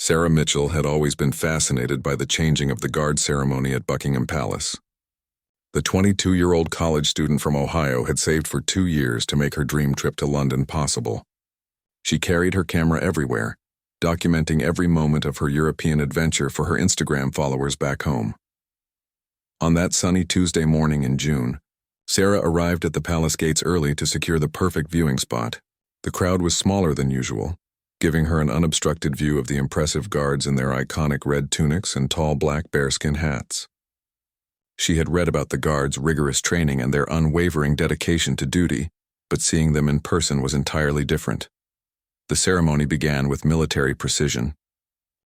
Sarah Mitchell had always been fascinated by the changing of the guard ceremony at Buckingham Palace. The 22-year-old college student from Ohio had saved for 2 years to make her dream trip to London possible. She carried her camera everywhere, documenting every moment of her European adventure for her Instagram followers back home. On that sunny Tuesday morning in June, Sarah arrived at the palace gates early to secure the perfect viewing spot. The crowd was smaller than usual, giving her an unobstructed view of the impressive guards in their iconic red tunics and tall black bearskin hats. She had read about the guards' rigorous training and their unwavering dedication to duty, but seeing them in person was entirely different. The ceremony began with military precision.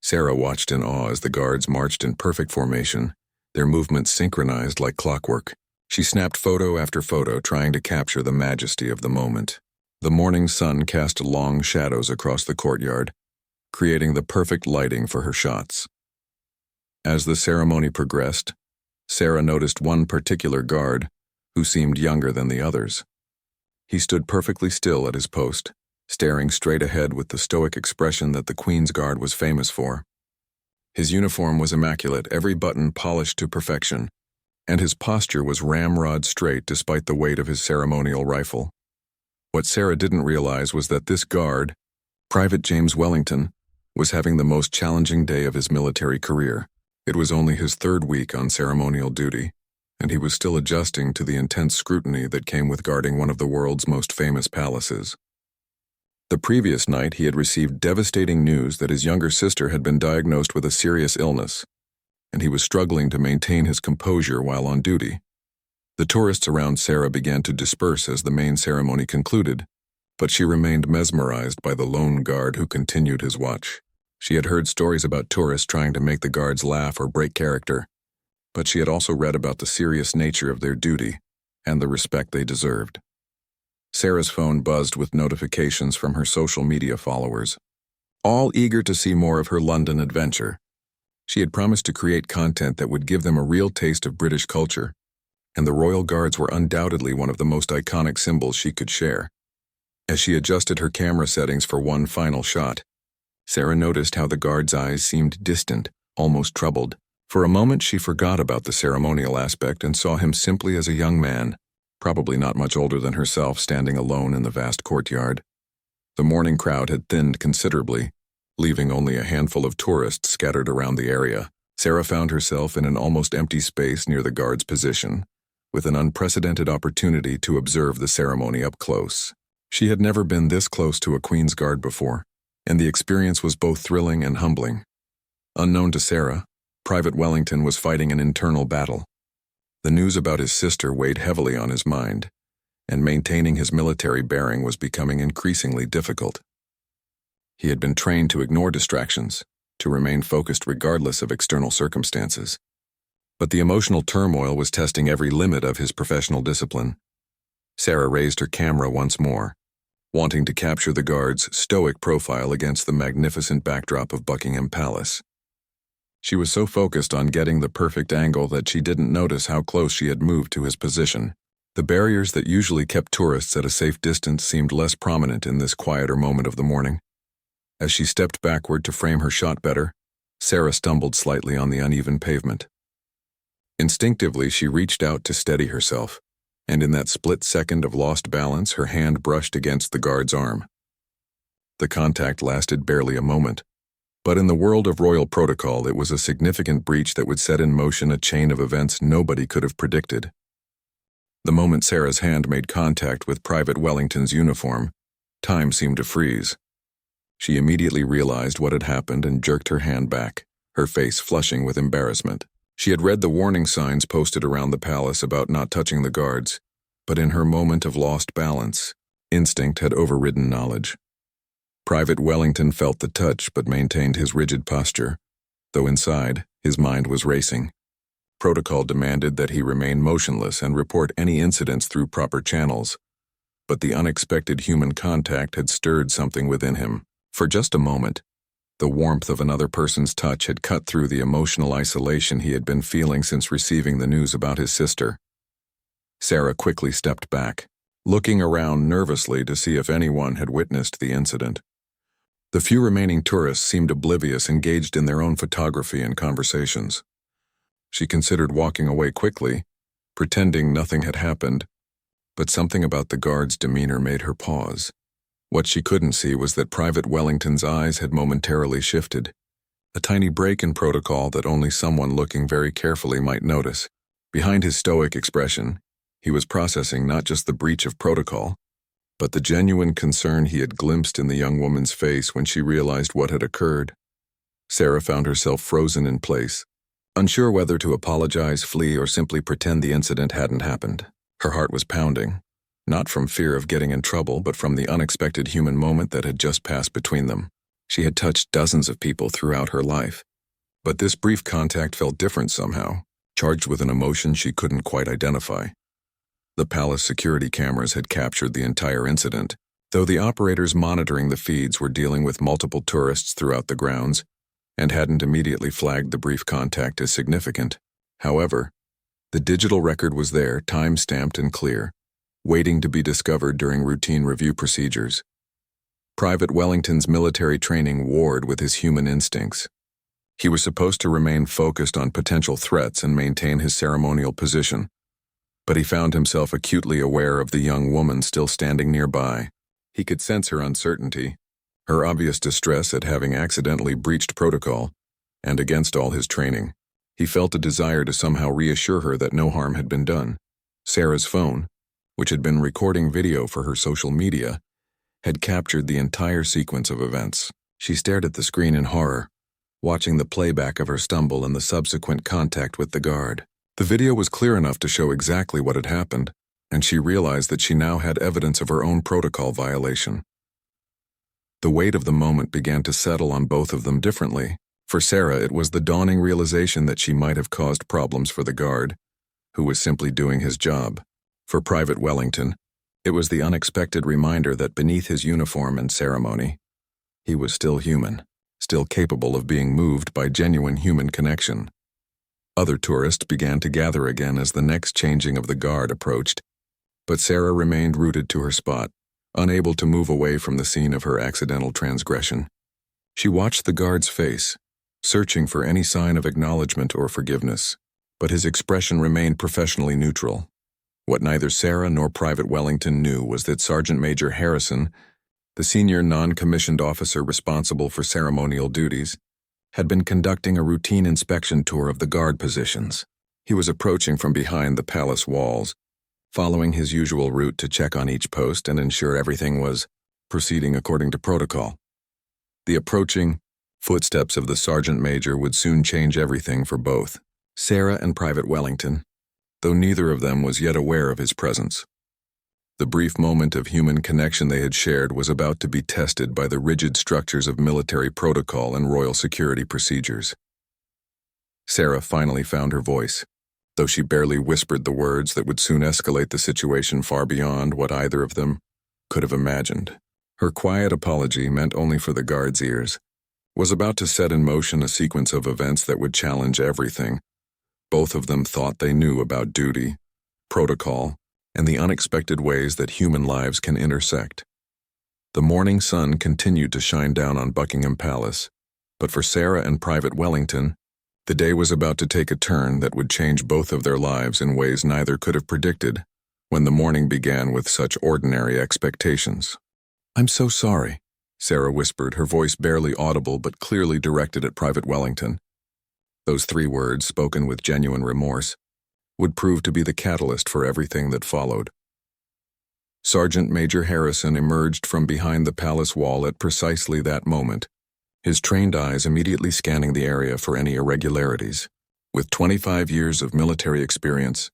Sarah watched in awe as the guards marched in perfect formation, their movements synchronized like clockwork. She snapped photo after photo, trying to capture the majesty of the moment. The morning sun cast long shadows across the courtyard, creating the perfect lighting for her shots. As the ceremony progressed, Sarah noticed one particular guard, who seemed younger than the others. He stood perfectly still at his post, staring straight ahead with the stoic expression that the Queen's Guard was famous for. His uniform was immaculate, every button polished to perfection, and his posture was ramrod straight despite the weight of his ceremonial rifle. What Sarah didn't realize was that this guard, Private James Wellington, was having the most challenging day of his military career. It was only his 3rd week on ceremonial duty, and he was still adjusting to the intense scrutiny that came with guarding one of the world's most famous palaces. The previous night, he had received devastating news that his younger sister had been diagnosed with a serious illness, and he was struggling to maintain his composure while on duty. The tourists around Sarah began to disperse as the main ceremony concluded, but she remained mesmerized by the lone guard who continued his watch. She had heard stories about tourists trying to make the guards laugh or break character, but she had also read about the serious nature of their duty and the respect they deserved. Sarah's phone buzzed with notifications from her social media followers, all eager to see more of her London adventure. She had promised to create content that would give them a real taste of British culture, and the Royal Guards were undoubtedly one of the most iconic symbols she could share. As she adjusted her camera settings for one final shot, Sarah noticed how the guard's eyes seemed distant, almost troubled. For a moment she forgot about the ceremonial aspect and saw him simply as a young man, probably not much older than herself, standing alone in the vast courtyard. The morning crowd had thinned considerably, leaving only a handful of tourists scattered around the area. Sarah found herself in an almost empty space near the guard's position, with an unprecedented opportunity to observe the ceremony up close. She had never been this close to a Queen's Guard before, and the experience was both thrilling and humbling. Unknown to Sarah, Private Wellington was fighting an internal battle. The news about his sister weighed heavily on his mind, and maintaining his military bearing was becoming increasingly difficult. He had been trained to ignore distractions, to remain focused regardless of external circumstances. But the emotional turmoil was testing every limit of his professional discipline. Sarah raised her camera once more, wanting to capture the guard's stoic profile against the magnificent backdrop of Buckingham Palace. She was so focused on getting the perfect angle that she didn't notice how close she had moved to his position. The barriers that usually kept tourists at a safe distance seemed less prominent in this quieter moment of the morning. As she stepped backward to frame her shot better, Sarah stumbled slightly on the uneven pavement. Instinctively, she reached out to steady herself, and in that split second of lost balance, her hand brushed against the guard's arm. The contact lasted barely a moment, but in the world of royal protocol, it was a significant breach that would set in motion a chain of events nobody could have predicted. The moment Sarah's hand made contact with Private Wellington's uniform, time seemed to freeze. She immediately realized what had happened and jerked her hand back, her face flushing with embarrassment. She had read the warning signs posted around the palace about not touching the guards, but in her moment of lost balance, instinct had overridden knowledge. Private Wellington felt the touch but maintained his rigid posture, though inside, his mind was racing. Protocol demanded that he remain motionless and report any incidents through proper channels, but the unexpected human contact had stirred something within him. For just a moment, the warmth of another person's touch had cut through the emotional isolation he had been feeling since receiving the news about his sister. Sarah quickly stepped back, looking around nervously to see if anyone had witnessed the incident. The few remaining tourists seemed oblivious, engaged in their own photography and conversations. She considered walking away quickly, pretending nothing had happened, but something about the guard's demeanor made her pause. What she couldn't see was that Private Wellington's eyes had momentarily shifted, a tiny break in protocol that only someone looking very carefully might notice. Behind his stoic expression, he was processing not just the breach of protocol, but the genuine concern he had glimpsed in the young woman's face when she realized what had occurred. Sarah found herself frozen in place, unsure whether to apologize, flee, or simply pretend the incident hadn't happened. Her heart was pounding, not from fear of getting in trouble, but from the unexpected human moment that had just passed between them. She had touched dozens of people throughout her life, but this brief contact felt different somehow, charged with an emotion she couldn't quite identify. The palace security cameras had captured the entire incident, though the operators monitoring the feeds were dealing with multiple tourists throughout the grounds and hadn't immediately flagged the brief contact as significant. However, the digital record was there, time-stamped and clear, waiting to be discovered during routine review procedures. Private Wellington's military training warred with his human instincts. He was supposed to remain focused on potential threats and maintain his ceremonial position, but he found himself acutely aware of the young woman still standing nearby. He could sense her uncertainty, her obvious distress at having accidentally breached protocol, and against all his training, he felt a desire to somehow reassure her that no harm had been done. Sarah's phone, which had been recording video for her social media, had captured the entire sequence of events. She stared at the screen in horror, watching the playback of her stumble and the subsequent contact with the guard. The video was clear enough to show exactly what had happened, and she realized that she now had evidence of her own protocol violation. The weight of the moment began to settle on both of them differently. For Sarah, it was the dawning realization that she might have caused problems for the guard, who was simply doing his job. For Private Wellington, it was the unexpected reminder that beneath his uniform and ceremony, he was still human, still capable of being moved by genuine human connection. Other tourists began to gather again as the next changing of the guard approached, but Sarah remained rooted to her spot, unable to move away from the scene of her accidental transgression. She watched the guard's face, searching for any sign of acknowledgement or forgiveness, but his expression remained professionally neutral. What neither Sarah nor Private Wellington knew was that Sergeant Major Harrison, the senior non-commissioned officer responsible for ceremonial duties, had been conducting a routine inspection tour of the guard positions. He was approaching from behind the palace walls, following his usual route to check on each post and ensure everything was proceeding according to protocol. The approaching footsteps of the sergeant major would soon change everything for both Sarah and Private Wellington, though neither of them was yet aware of his presence. The brief moment of human connection they had shared was about to be tested by the rigid structures of military protocol and royal security procedures. Sarah finally found her voice, though she barely whispered the words that would soon escalate the situation far beyond what either of them could have imagined. Her quiet apology, meant only for the guard's ears, was about to set in motion a sequence of events that would challenge everything both of them thought they knew about duty, protocol, and the unexpected ways that human lives can intersect. The morning sun continued to shine down on Buckingham Palace, but for Sarah and Private Wellington, the day was about to take a turn that would change both of their lives in ways neither could have predicted when the morning began with such ordinary expectations. "I'm so sorry," Sarah whispered, her voice barely audible but clearly directed at Private Wellington. Those 3 words, spoken with genuine remorse, would prove to be the catalyst for everything that followed. Sergeant Major Harrison emerged from behind the palace wall at precisely that moment, his trained eyes immediately scanning the area for any irregularities. With 25 years of military experience,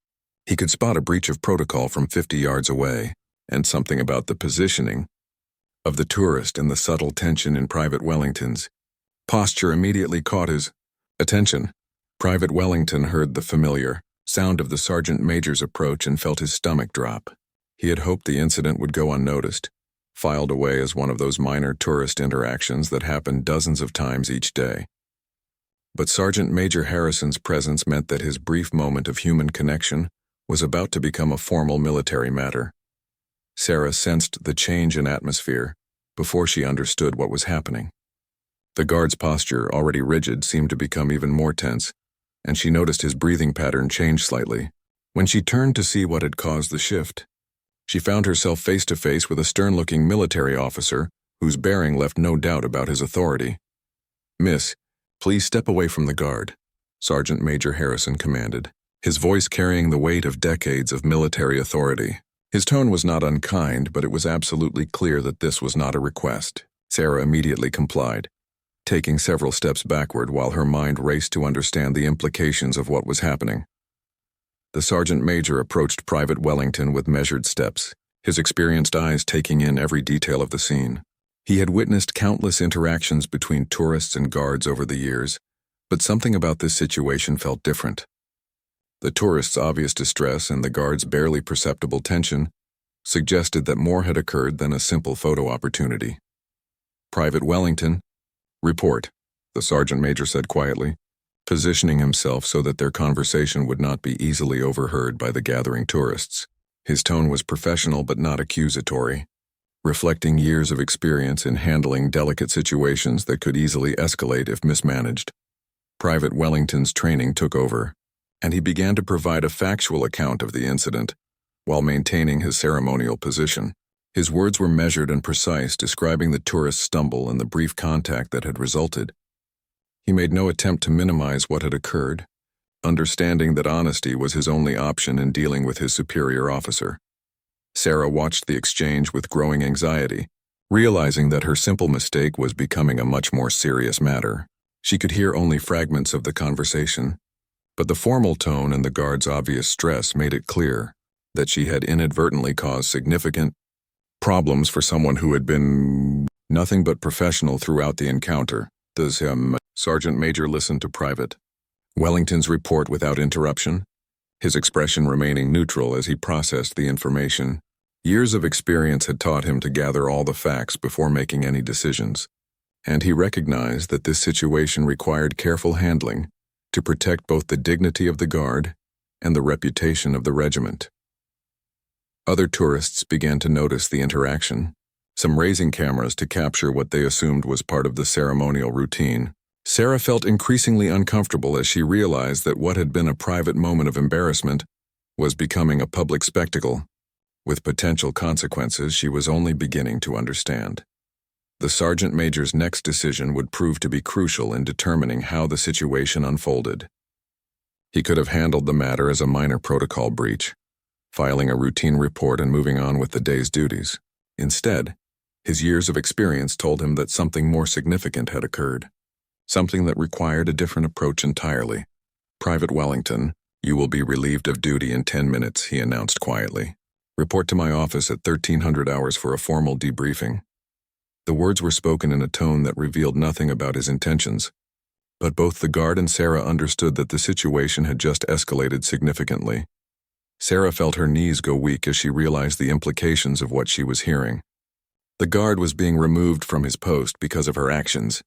he could spot a breach of protocol from 50 yards away, and something about the positioning of the tourist and the subtle tension in Private Wellington's posture immediately caught his attention. Private Wellington heard the familiar sound of the sergeant major's approach and felt his stomach drop. He had hoped the incident would go unnoticed, filed away as one of those minor tourist interactions that happen dozens of times each day. But Sergeant Major Harrison's presence meant that his brief moment of human connection was about to become a formal military matter. Sarah sensed the change in atmosphere, before she understood what was happening. The guard's posture, already rigid, seemed to become even more tense, and she noticed his breathing pattern change slightly. When she turned to see what had caused the shift, she found herself face to face with a stern-looking military officer whose bearing left no doubt about his authority. "Miss, please step away from the guard," Sergeant Major Harrison commanded, his voice carrying the weight of decades of military authority. His tone was not unkind, but it was absolutely clear that this was not a request. Sarah immediately complied, taking several steps backward while her mind raced to understand the implications of what was happening. The sergeant major approached Private Wellington with measured steps, his experienced eyes taking in every detail of the scene. He had witnessed countless interactions between tourists and guards over the years, but something about this situation felt different. The tourists' obvious distress and the guards' barely perceptible tension suggested that more had occurred than a simple photo opportunity. "Private Wellington, report," the sergeant major said quietly, positioning himself so that their conversation would not be easily overheard by the gathering tourists. His tone was professional but not accusatory, reflecting years of experience in handling delicate situations that could easily escalate if mismanaged. Private Wellington's training took over, and he began to provide a factual account of the incident while maintaining his ceremonial position. His words were measured and precise, describing the tourist's stumble and the brief contact that had resulted. He made no attempt to minimize what had occurred, understanding that honesty was his only option in dealing with his superior officer. Sarah watched the exchange with growing anxiety, realizing that her simple mistake was becoming a much more serious matter. She could hear only fragments of the conversation, but the formal tone and the guard's obvious stress made it clear that she had inadvertently caused significant problems for someone who had been nothing but professional throughout the encounter. "Does Sergeant Major listened to Private Wellington's report without interruption, his expression remaining neutral as he processed the information. Years of experience had taught him to gather all the facts before making any decisions, and he recognized that this situation required careful handling to protect both the dignity of the guard and the reputation of the regiment. Other tourists began to notice the interaction, some raising cameras to capture what they assumed was part of the ceremonial routine. Sarah felt increasingly uncomfortable as she realized that what had been a private moment of embarrassment was becoming a public spectacle, with potential consequences she was only beginning to understand. The sergeant major's next decision would prove to be crucial in determining how the situation unfolded. He could have handled the matter as a minor protocol breach, filing a routine report and moving on with the day's duties. Instead, his years of experience told him that something more significant had occurred, something that required a different approach entirely. "Private Wellington, you will be relieved of duty in 10 minutes, he announced quietly. "Report to my office at 1300 hours for a formal debriefing." The words were spoken in a tone that revealed nothing about his intentions, but both the guard and Sarah understood that the situation had just escalated significantly. Sarah felt her knees go weak as she realized the implications of what she was hearing. The guard was being removed from his post because of her actions,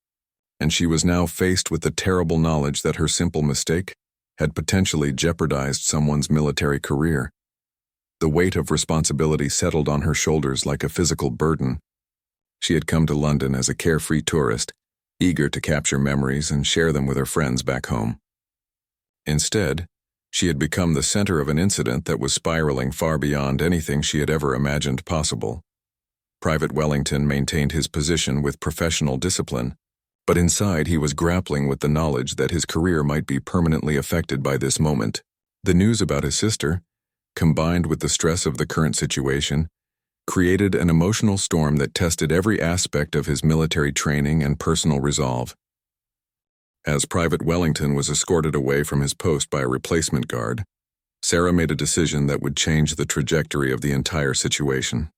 and she was now faced with the terrible knowledge that her simple mistake had potentially jeopardized someone's military career. The weight of responsibility settled on her shoulders like a physical burden. She had come to London as a carefree tourist, eager to capture memories and share them with her friends back home. Instead, she had become the center of an incident that was spiraling far beyond anything she had ever imagined possible. Private Wellington maintained his position with professional discipline, but inside he was grappling with the knowledge that his career might be permanently affected by this moment. The news about his sister, combined with the stress of the current situation, created an emotional storm that tested every aspect of his military training and personal resolve. As Private Wellington was escorted away from his post by a replacement guard, Sarah made a decision that would change the trajectory of the entire situation.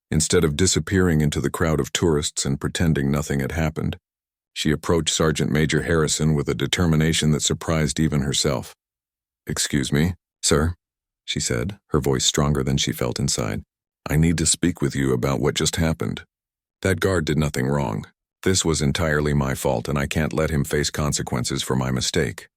Instead of disappearing into the crowd of tourists and pretending nothing had happened, she approached Sergeant Major Harrison with a determination that surprised even herself. "Excuse me, sir," she said, her voice stronger than she felt inside. "I need to speak with you about what just happened. That guard did nothing wrong. This was entirely my fault, and I can't let him face consequences for my mistake."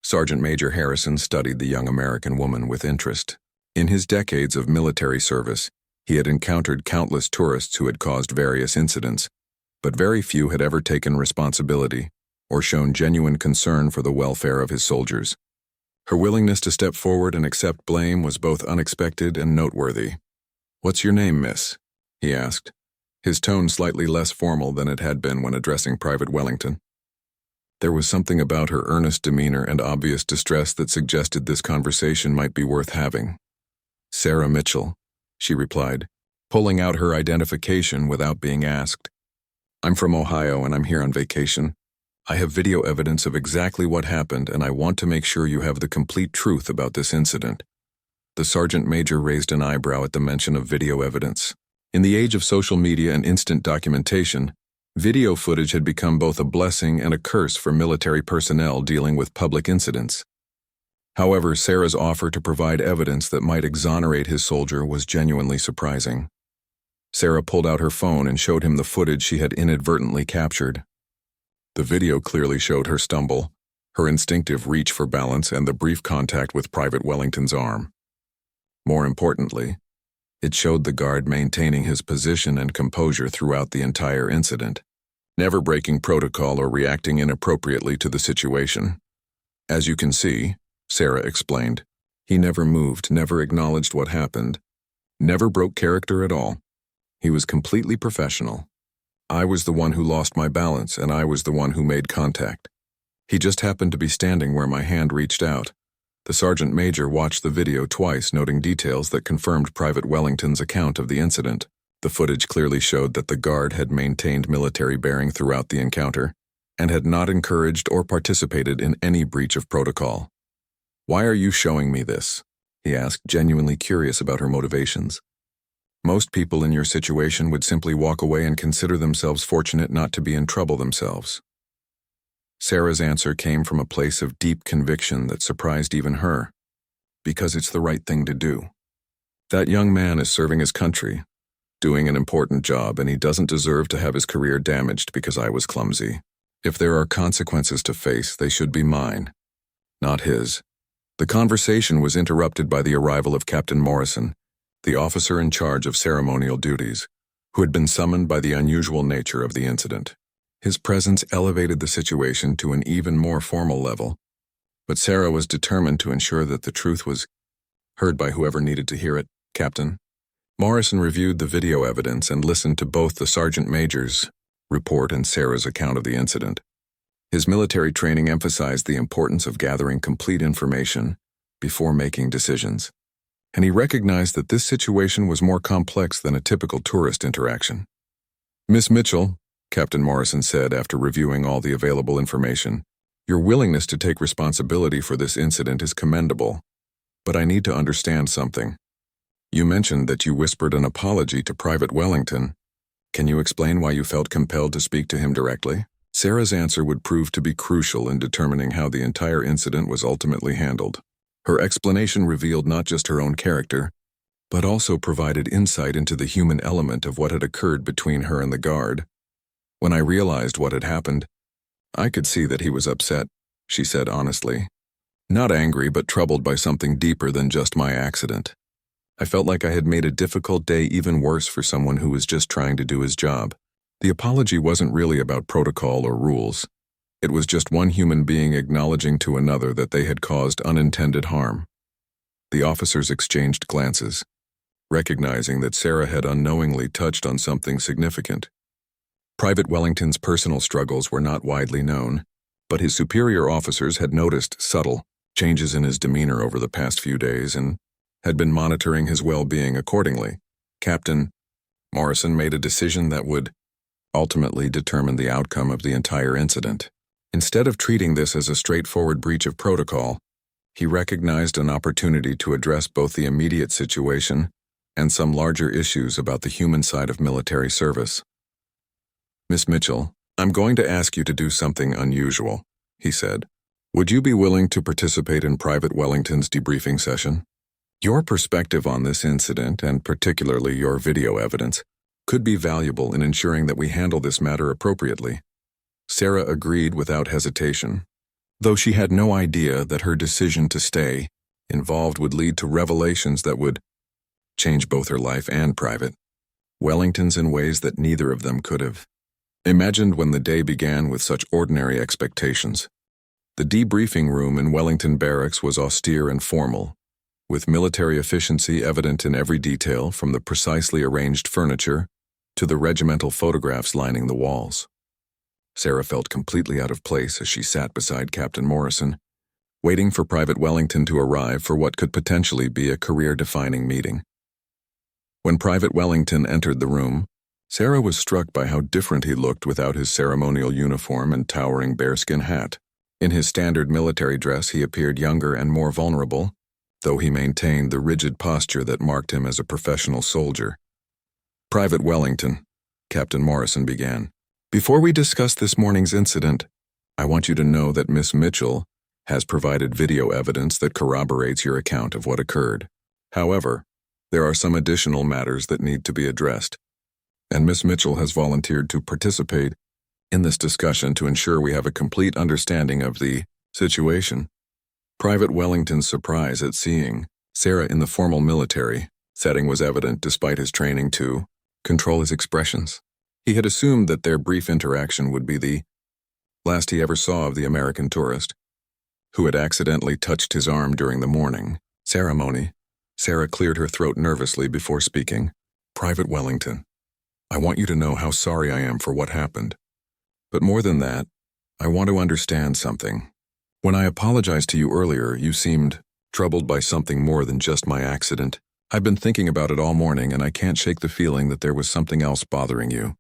Sergeant Major Harrison studied the young American woman with interest. In his decades of military service, He had encountered countless tourists who had caused various incidents, but very few had ever taken responsibility or shown genuine concern for the welfare of his soldiers. Her willingness to step forward and accept blame was both unexpected and noteworthy. "What's your name, miss?" he asked, his tone slightly less formal than it had been when addressing Private Wellington. There was something about her earnest demeanor and obvious distress that suggested this conversation might be worth having. "Sarah Mitchell," she replied, pulling out her identification without being asked. "I'm from Ohio and I'm here on vacation. I have video evidence of exactly what happened and I want to make sure you have the complete truth about this incident." The sergeant major raised an eyebrow at the mention of video evidence. In the age of social media and instant documentation, video footage had become both a blessing and a curse for military personnel dealing with public incidents. However, Sarah's offer to provide evidence that might exonerate his soldier was genuinely surprising. Sarah pulled out her phone and showed him the footage she had inadvertently captured. The video clearly showed her stumble, her instinctive reach for balance, and the brief contact with Private Wellington's arm. More importantly, it showed the guard maintaining his position and composure throughout the entire incident, never breaking protocol or reacting inappropriately to the situation. "As you can see," Sarah explained, "he never moved, never acknowledged what happened, never broke character at all. He was completely professional. I was the one who lost my balance, and I was the one who made contact. He just happened to be standing where my hand reached out." The sergeant major watched the video twice, noting details that confirmed Private Wellington's account of the incident. The footage clearly showed that the guard had maintained military bearing throughout the encounter and had not encouraged or participated in any breach of protocol. "Why are you showing me this?" he asked, genuinely curious about her motivations. "Most people in your situation would simply walk away and consider themselves fortunate not to be in trouble themselves." Sarah's answer came from a place of deep conviction that surprised even her. "Because it's the right thing to do. That young man is serving his country, doing an important job, and he doesn't deserve to have his career damaged because I was clumsy. If there are consequences to face, they should be mine, not his." The conversation was interrupted by the arrival of Captain Morrison, the officer in charge of ceremonial duties, who had been summoned by the unusual nature of the incident. His presence elevated the situation to an even more formal level, but Sarah was determined to ensure that the truth was heard by whoever needed to hear it. "Captain." Morrison reviewed the video evidence and listened to both the sergeant major's report and Sarah's account of the incident. His military training emphasized the importance of gathering complete information before making decisions, and he recognized that this situation was more complex than a typical tourist interaction. "Miss Mitchell," Captain Morrison said after reviewing all the available information, "your willingness to take responsibility for this incident is commendable, but I need to understand something. You mentioned that you whispered an apology to Private Wellington. Can you explain why you felt compelled to speak to him directly?" Sarah's answer would prove to be crucial in determining how the entire incident was ultimately handled. Her explanation revealed not just her own character, but also provided insight into the human element of what had occurred between her and the guard. "When I realized what had happened, I could see that he was upset," she said honestly. "Not angry, but troubled by something deeper than just my accident. I felt like I had made a difficult day even worse for someone who was just trying to do his job. The apology wasn't really about protocol or rules. It was just one human being acknowledging to another that they had caused unintended harm." The officers exchanged glances, recognizing that Sarah had unknowingly touched on something significant. Private Wellington's personal struggles were not widely known, but his superior officers had noticed subtle changes in his demeanor over the past few days and had been monitoring his well-being accordingly. Captain Morrison made a decision that would ultimately determine the outcome of the entire incident. Instead of treating this as a straightforward breach of protocol, he recognized an opportunity to address both the immediate situation and some larger issues about the human side of military service. "Miss Mitchell, I'm going to ask you to do something unusual," he said. "Would you be willing to participate in Private Wellington's debriefing session? Your perspective on this incident, and particularly your video evidence, could be valuable in ensuring that we handle this matter appropriately." Sarah agreed without hesitation, though she had no idea that her decision to stay involved would lead to revelations that would change both her life and private Wellington's in ways that neither of them could have imagined when the day began with such ordinary expectations. The debriefing room in Wellington Barracks was austere and formal, with military efficiency evident in every detail from the precisely arranged furniture to the regimental photographs lining the walls. Sarah felt completely out of place as she sat beside Captain Morrison, waiting for Private Wellington to arrive for what could potentially be a career-defining meeting. When Private Wellington entered the room, Sarah was struck by how different he looked without his ceremonial uniform and towering bearskin hat. In his standard military dress, he appeared younger and more vulnerable, though he maintained the rigid posture that marked him as a professional soldier. "Private Wellington," Captain Morrison began, "before we discuss this morning's incident, I want you to know that Miss Mitchell has provided video evidence that corroborates your account of what occurred. However, there are some additional matters that need to be addressed, and Miss Mitchell has volunteered to participate in this discussion to ensure we have a complete understanding of the situation." Private Wellington's surprise at seeing Sarah in the formal military setting was evident despite his training to control his expressions. He had assumed that their brief interaction would be the last he ever saw of the American tourist, who had accidentally touched his arm during the morning ceremony. Sarah cleared her throat nervously before speaking. "Private Wellington, I want you to know how sorry I am for what happened. But more than that, I want to understand something. When I apologized to you earlier, you seemed troubled by something more than just my accident. I've been thinking about it all morning, and I can't shake the feeling that there was something else bothering you."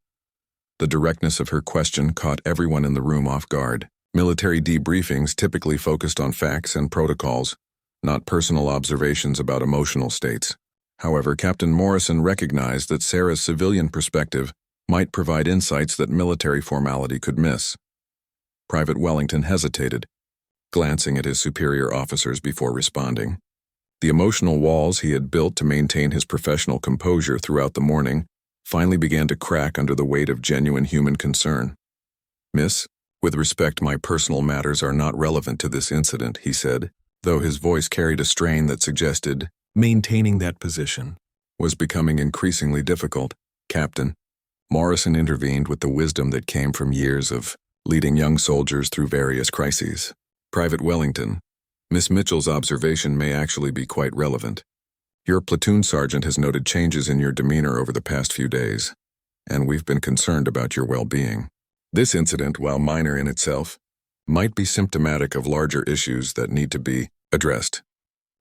The directness of her question caught everyone in the room off guard. Military debriefings typically focused on facts and protocols, not personal observations about emotional states. However, Captain Morrison recognized that Sarah's civilian perspective might provide insights that military formality could miss. Private Wellington hesitated, glancing at his superior officers before responding. The emotional walls he had built to maintain his professional composure throughout the morning finally began to crack under the weight of genuine human concern. "Miss, with respect, my personal matters are not relevant to this incident," he said, though his voice carried a strain that suggested maintaining that position was becoming increasingly difficult. "Captain," Morrison intervened with the wisdom that came from years of leading young soldiers through various crises. "Private Wellington, Miss Mitchell's observation may actually be quite relevant. Your platoon sergeant has noted changes in your demeanor over the past few days, and we've been concerned about your well-being. This incident, while minor in itself, might be symptomatic of larger issues that need to be addressed."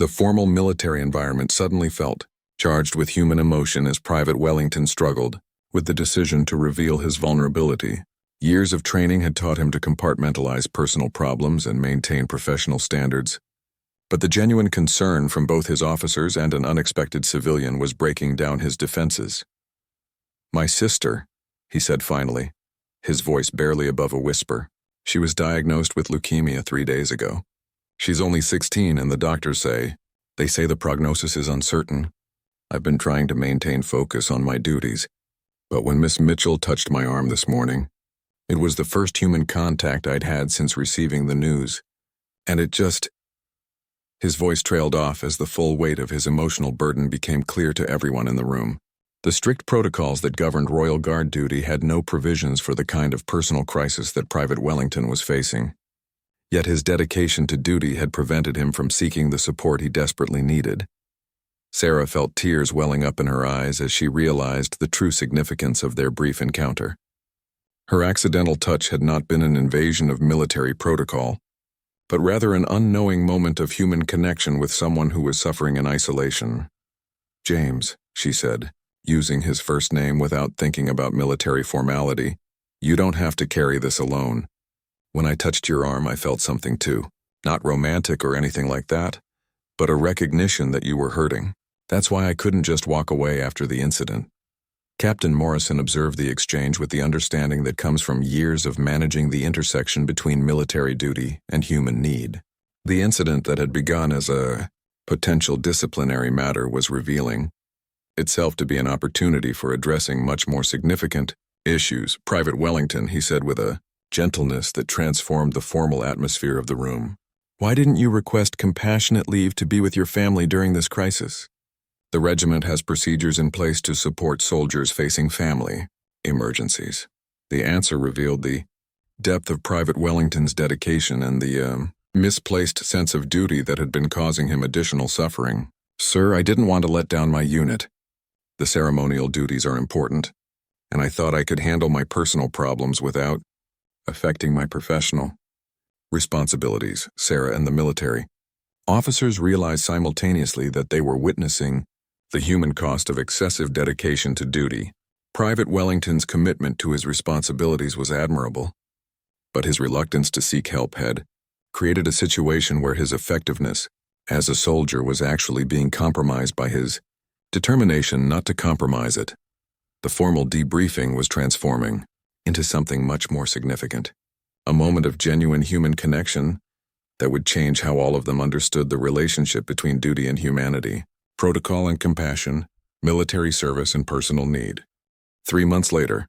The formal military environment suddenly felt charged with human emotion as Private Wellington struggled with the decision to reveal his vulnerability. Years of training had taught him to compartmentalize personal problems and maintain professional standards, but the genuine concern from both his officers and an unexpected civilian was breaking down his defenses. "My sister," he said finally, his voice barely above a whisper. "She was diagnosed with leukemia 3 days ago. She's only 16 and the doctors say the prognosis is uncertain. I've been trying to maintain focus on my duties, but when Miss Mitchell touched my arm this morning, it was the first human contact I'd had since receiving the news, and it just—" His voice trailed off as the full weight of his emotional burden became clear to everyone in the room. The strict protocols that governed Royal Guard duty had no provisions for the kind of personal crisis that Private Wellington was facing. Yet his dedication to duty had prevented him from seeking the support he desperately needed. Sarah felt tears welling up in her eyes as she realized the true significance of their brief encounter. Her accidental touch had not been an invasion of military protocol, but rather an unknowing moment of human connection with someone who was suffering in isolation. "James," she said, using his first name without thinking about military formality, "you don't have to carry this alone. When I touched your arm, I felt something too. Not romantic or anything like that, but a recognition that you were hurting. That's why I couldn't just walk away after the incident." Captain Morrison observed the exchange with the understanding that comes from years of managing the intersection between military duty and human need. The incident that had begun as a potential disciplinary matter was revealing itself to be an opportunity for addressing much more significant issues. "Private Wellington," he said with a gentleness that transformed the formal atmosphere of the room, "why didn't you request compassionate leave to be with your family during this crisis? The regiment has procedures in place to support soldiers facing family emergencies. The answer revealed the depth of Private Wellington's dedication and the misplaced sense of duty that had been causing him additional suffering. Sir, I didn't want to let down my unit. The ceremonial duties are important, and I thought I could handle my personal problems without affecting my professional responsibilities. Sarah and the military officers realized simultaneously that they were witnessing the human cost of excessive dedication to duty. Private Wellington's commitment to his responsibilities was admirable, but his reluctance to seek help had created a situation where his effectiveness as a soldier was actually being compromised by his determination not to compromise it. The formal debriefing was transforming into something much more significant, a moment of genuine human connection that would change how all of them understood the relationship between duty and humanity, protocol and compassion, military service and personal need. 3 months later,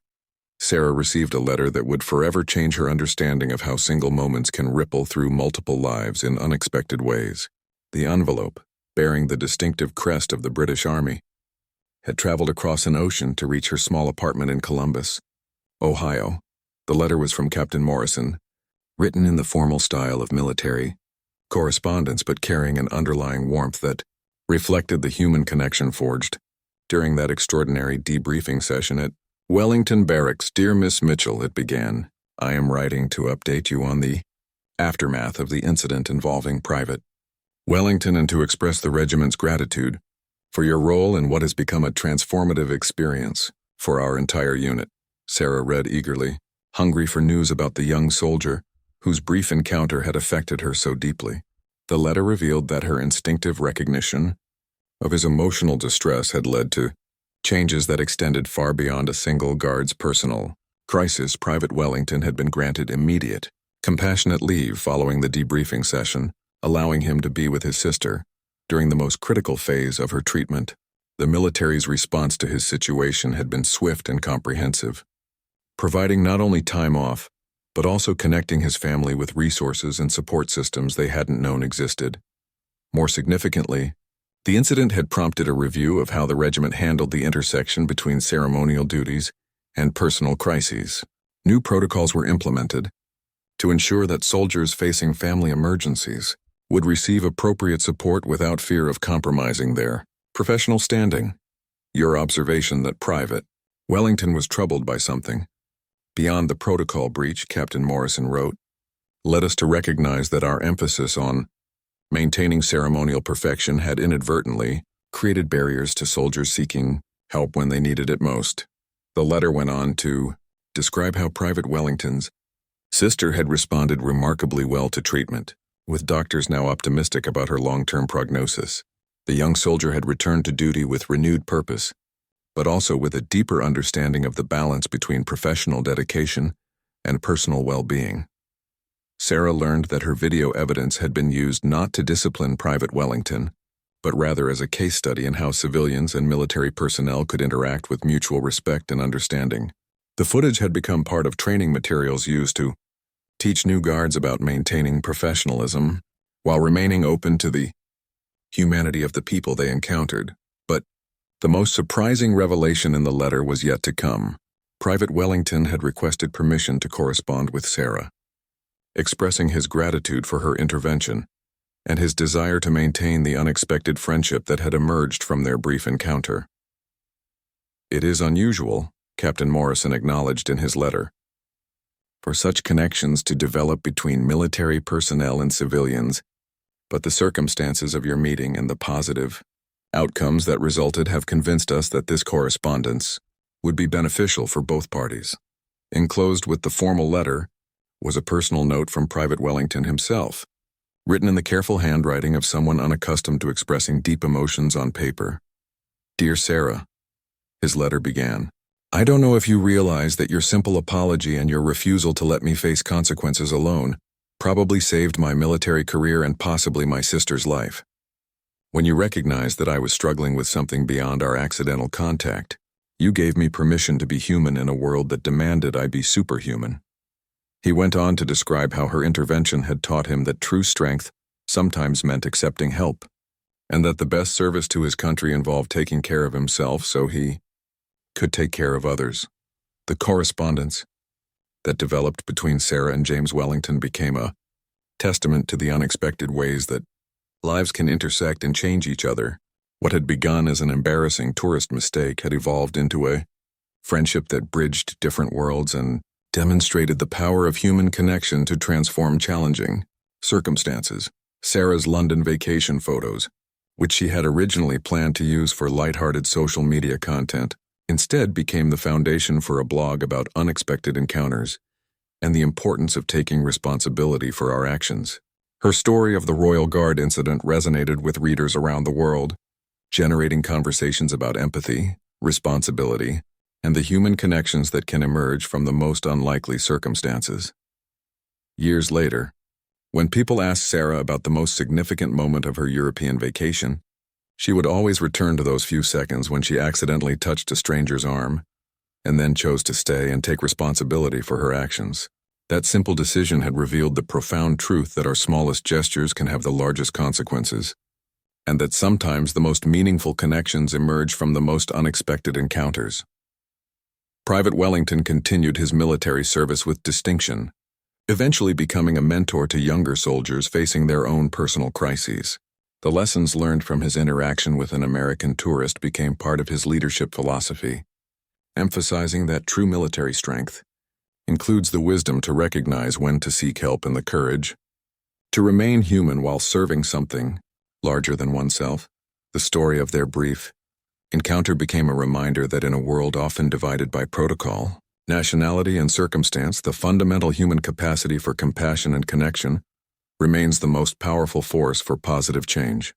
Sarah received a letter that would forever change her understanding of how single moments can ripple through multiple lives in unexpected ways. The envelope, bearing the distinctive crest of the British Army, had traveled across an ocean to reach her small apartment in Columbus, Ohio. The letter was from Captain Morrison, written in the formal style of military correspondence but carrying an underlying warmth that reflected the human connection forged during that extraordinary debriefing session at Wellington Barracks. Dear Miss Mitchell, it began, I am writing to update you on the aftermath of the incident involving Private Wellington and to express the regiment's gratitude for your role in what has become a transformative experience for our entire unit. Sarah read eagerly, hungry for news about the young soldier whose brief encounter had affected her so deeply. The letter revealed that her instinctive recognition of his emotional distress had led to changes that extended far beyond a single guard's personal crisis. Private Wellington had been granted immediate, compassionate leave following the debriefing session, allowing him to be with his sister during the most critical phase of her treatment. The military's response to his situation had been swift and comprehensive, providing not only time off, but also connecting his family with resources and support systems they hadn't known existed. More significantly, the incident had prompted a review of how the regiment handled the intersection between ceremonial duties and personal crises. New protocols were implemented to ensure that soldiers facing family emergencies would receive appropriate support without fear of compromising their professional standing. Your observation that Private Wellington was troubled by something beyond the protocol breach, Captain Morrison wrote, led us to recognize that our emphasis on maintaining ceremonial perfection had inadvertently created barriers to soldiers seeking help when they needed it most. The letter went on to describe how Private Wellington's sister had responded remarkably well to treatment, with doctors now optimistic about her long-term prognosis. The young soldier had returned to duty with renewed purpose, but also with a deeper understanding of the balance between professional dedication and personal well-being. Sarah learned that her video evidence had been used not to discipline Private Wellington, but rather as a case study in how civilians and military personnel could interact with mutual respect and understanding. The footage had become part of training materials used to teach new guards about maintaining professionalism while remaining open to the humanity of the people they encountered. But the most surprising revelation in the letter was yet to come. Private Wellington had requested permission to correspond with Sarah, expressing his gratitude for her intervention and his desire to maintain the unexpected friendship that had emerged from their brief encounter. It is unusual, Captain Morrison acknowledged in his letter, for such connections to develop between military personnel and civilians, but the circumstances of your meeting and the positive outcomes that resulted have convinced us that this correspondence would be beneficial for both parties. Enclosed with the formal letter was a personal note from Private Wellington himself, written in the careful handwriting of someone unaccustomed to expressing deep emotions on paper. Dear Sarah, his letter began, I don't know if you realize that your simple apology and your refusal to let me face consequences alone probably saved my military career and possibly my sister's life. When you recognized that I was struggling with something beyond our accidental contact, you gave me permission to be human in a world that demanded I be superhuman. He went on to describe how her intervention had taught him that true strength sometimes meant accepting help, and that the best service to his country involved taking care of himself so he could take care of others. The correspondence that developed between Sarah and James Wellington became a testament to the unexpected ways that lives can intersect and change each other. What had begun as an embarrassing tourist mistake had evolved into a friendship that bridged different worlds and demonstrated the power of human connection to transform challenging circumstances. Sarah's London vacation photos, which she had originally planned to use for lighthearted social media content, instead became the foundation for a blog about unexpected encounters and the importance of taking responsibility for our actions. Her story of the Royal Guard incident resonated with readers around the world, generating conversations about empathy, responsibility, and the human connections that can emerge from the most unlikely circumstances. Years later, when people asked Sarah about the most significant moment of her European vacation, she would always return to those few seconds when she accidentally touched a stranger's arm, and then chose to stay and take responsibility for her actions. That simple decision had revealed the profound truth that our smallest gestures can have the largest consequences, and that sometimes the most meaningful connections emerge from the most unexpected encounters. Private Wellington continued his military service with distinction, eventually becoming a mentor to younger soldiers facing their own personal crises. The lessons learned from his interaction with an American tourist became part of his leadership philosophy, emphasizing that true military strength includes the wisdom to recognize when to seek help and the courage to remain human while serving something larger than oneself. The story of their brief encounter became a reminder that in a world often divided by protocol, nationality, and circumstance, the fundamental human capacity for compassion and connection remains the most powerful force for positive change.